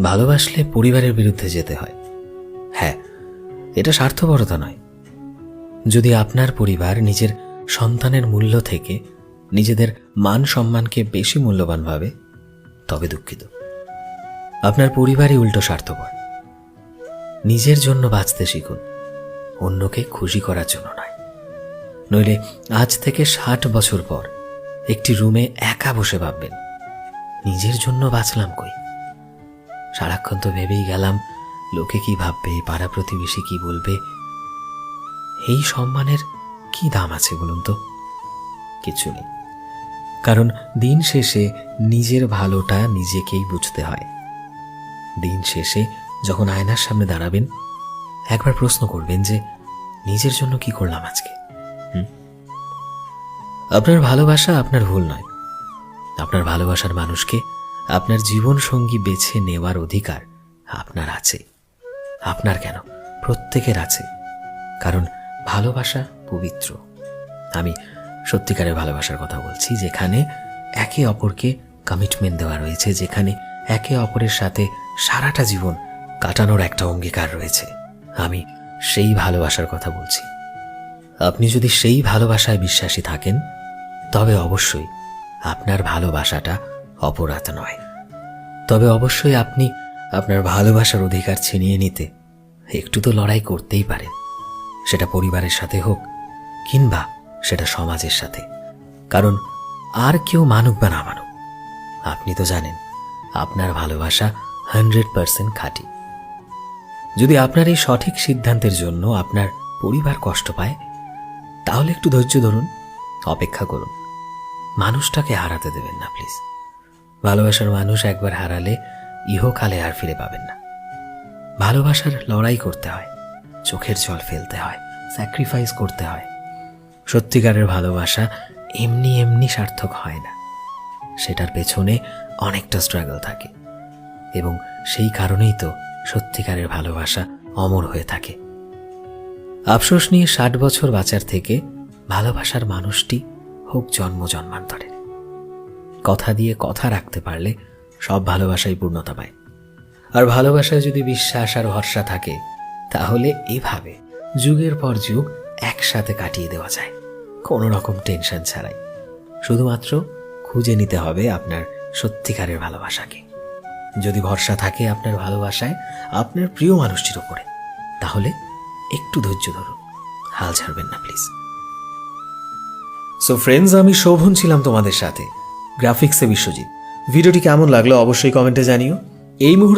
ভালোবাসলে পরিবারের বিরুদ্ধে যেতে হয়। হ্যাঁ, এটা স্বার্থপরতা নয়। যদি আপনার পরিবার নিজের সন্তানের মূল্য থেকে নিজেদের মান সম্মানকে বেশি মূল্যবান ভাবে, তবে দুঃখিত, আপনার পরিবারই উল্টো স্বার্থপর। নিজের জন্য বাঁচতে শিখুন, অন্যকে খুশি করার জন্য নয়। নইলে আজ থেকে 60 বছর পর একটি রুমে একা বসে ভাববেন, নিজের জন্য বাঁচলাম কই? সারাক্ষণ তো ভেবেই গেলাম লোকে কি ভাববে, পাড়া প্রতিবেশী কি বলবে। এই সম্মানের কি দাম আছে বলুন তো? কিছু নেই। কারণ দিন শেষে নিজের ভালোটা নিজেকেই বুঝতে হয়। দিন শেষে যখন আয়নার সামনে দাঁড়াবেন, একবার প্রশ্ন করবেন যে নিজের জন্য কি করলাম আজকে। আপনার ভালোবাসা আপনার ভুল নয়। আপনার ভালোবাসার মানুষকে আপনার জীবন সঙ্গী বেছে নেওয়ার অধিকার আপনার আছে। আপনার কেন, প্রত্যেকের আছে। কারণ ভালোবাসা পবিত্র। আমি সত্যিকারের ভালোবাসার কথা বলছি, যেখানে একে অপরকে কমিটমেন্ট দেওয়া রয়েছে, যেখানে একে অপরের সাথে সারাটা জীবন কাটানোর একটা অঙ্গীকার রয়েছে। আমি সেই ভালোবাসার কথা বলছি। আপনি যদি সেই ভালোবাসায় বিশ্বাসী থাকেন, তবে অবশ্যই আপনার ভালোবাসাটা অপরাধ নয়। তবে অবশ্যই আপনি আপনার ভালোবাসার অধিকার ছিনিয়ে নিতে একটু তো লড়াই করতেই পারেন। সেটা পরিবারের সাথে হোক কিংবা সেটা সমাজের সাথে। কারণ আর কেউ মানুক বা না মানুক, আপনি তো জানেন আপনার ভালোবাসা 100% খাঁটি। যদি আপনার এই সঠিক সিদ্ধান্তের জন্য আপনার পরিবার কষ্ট পায়, তাহলে একটু ধৈর্য ধরুন, অপেক্ষা করুন। মানুষটাকে হারাতে দেবেন না প্লিজ। ভালোবাসার মানুষ একবার হারালে ইহকালে আর ফিরে পাবেন না। ভালোবাসার লড়াই করতে হয়, চোখের জল ফেলতে হয়, স্যাক্রিফাইস করতে হয়। সত্যিকারের ভালোবাসা এমনি এমনি সার্থক হয় না। সেটার পেছনে অনেকটা স্ট্রাগল থাকে, এবং সেই কারণেই তো সত্যিকারের ভালোবাসা অমর হয়ে থাকে। আফসোস নিয়ে 60 বছর বাঁচার থেকে ভালোবাসার মানুষটি হোক জন্ম জন্মান্তরের। কথা দিয়ে কথা রাখতে পারলে সব ভালোবাসাই পূর্ণতা পায়। আর ভালোবাসায় যদি বিশ্বাস আর ভরসা থাকে, তাহলে এভাবে যুগের পর যুগ একসাথে কাটিয়ে দেওয়া যায়, কোনো রকম টেনশন ছাড়াই। শুধুমাত্র খুঁজে নিতে হবে আপনার সত্যিকারের ভালোবাসাকে। যদি ভরসা থাকে আপনার ভালোবাসায় আপনার প্রিয় মানুষটির উপরে, তাহলে একটু ধৈর্য ধরুন, হাল ছাড়বেন না প্লিজ। সো ফ্রেন্ডস, আমি শোভন ছিলাম তোমাদের সাথে, গ্রাফিক্সে বিশ্বজিৎ। ভিডিওটি কেমন লাগলো অবশ্যই কমেন্টে জানিও। এই মুহূর্তে